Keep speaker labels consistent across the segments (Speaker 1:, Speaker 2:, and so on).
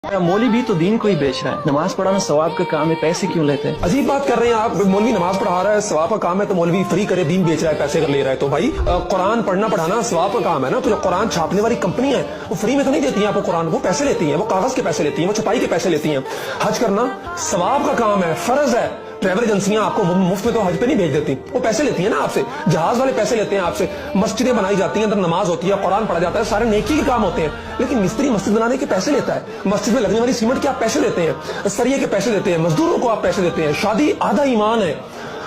Speaker 1: मौलवी भी तो दीन को ही बेच रहा है। नमाज पढ़ाना सवाब का काम है, पैसे क्यों लेते हैं?
Speaker 2: अजीब बात कर रहे हैं आप। मौलवी नमाज पढ़ा रहा है, सवाब का काम है, तो मौलवी फ्री करे, दीन बेच रहा है, पैसे कर ले रहा है। तो भाई कुरान पढ़ना पढ़ाना सवाब का काम है ना। तो जो कुरान छापने वाली कंपनी है वो फ्री में तो नहीं देती है आपको कुरान, वो पैसे लेती है, वो कागज के पैसे लेती है, वो छपाई के पैसे लेती है। हज करना सवाब का काम है, फर्ज है। ट्रैवल एजेंसियां आपको मुफ्त में तो हज पे नहीं भेज देती, वो पैसे लेती है ना आपसे। जहाज वाले पैसे लेते हैं आपसे। मस्जिदें बनाई जाती हैं, अंदर नमाज होती है, कुरान पढ़ा जाता है, सारे नेकी के काम होते हैं। लेकिन मिस्त्री मस्जिद बनाने के पैसे लेता है, मस्जिद में लगने वाली सीमेंट के आप पैसे लेते हैं, सरिये के पैसे लेते हैं, मजदूरों को आप पैसे देते हैं। शादी आधा ईमान है,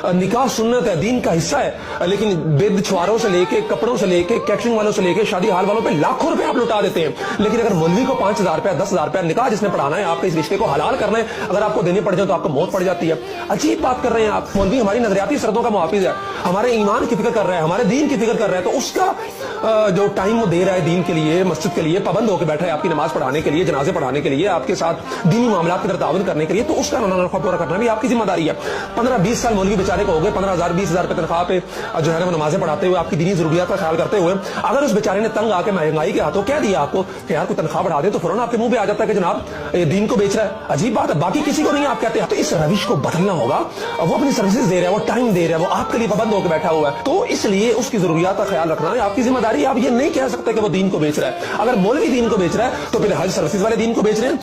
Speaker 2: निकाह सुन्नत है, दीन का हिस्सा है। लेकिन बेदछुआरों से लेके, कपड़ों से लेके, कैटरिंग वालों से लेके, शादी हाल वालों पे लाखों रुपए आप लुटा देते हैं। लेकिन अगर मौलवी को 5,000 रुपया, 10,000 रुपया निकाह जिसने पढ़ाना है, आपके इस रिश्ते को हलाल करना है, अगर आपको देने पड़ जाए तो आपको मौत पड़ जाती है। अजीब बात कर रहे हैं आप। मौलवी हमारी नजरियाती शर्तों का मुहाफिज है, हमारे ईमान की फिक्र कर रहा है, हमारे दीन की फिक्र कर रहा है। तो उसका जो टाइम वो दे रहा है दीन के लिए, मस्जिद के लिए, पाबंद होकर बैठा है आपकी नमाज पढ़ाने के लिए, जनाजे पढ़ाने के लिए, आपके साथ दीनी मामला की तरफ ताउन करने के लिए, तो उसका नफा पूरा करना भी आपकी जिम्मेदारी है। 15-20 साल मौलवी बेचारे को हो गए, 15,000-20,000 रुपए तनख्वाह पे जो है ना नमाजें पढ़ाते हुए, आपकी दीनी जरूरियात का ख्याल करते हुए, अगर उस बेचारे ने तंग आके महंगाई के हाथों कह दिया आपको कि यार कोई तनख्वाह बढ़ा दे, तो फौरन आपके मुंह पे आ जाता है कि जनाब ये दीन को बेच रहा है। अजीब बात है, बाकी किसी को नहीं आप कहते हैं। तो इस रविश को बदलना होगा। वो अपनी सर्विसेज दे रहा है, वो टाइम दे रहा है, वो आपके लिए पाबंद होकर बैठा हुआ है, तो इसलिए उसकी जरूरियात का ख्याल रखना है आपकी जिम्मेदारी। आप ये नहीं कह सकते कि वो दीन को बेच रहा है। अगर मौलवी दीन को बेच रहा है तो फिर हज सर्विसेज वाले दीन को बेच रहे हैं।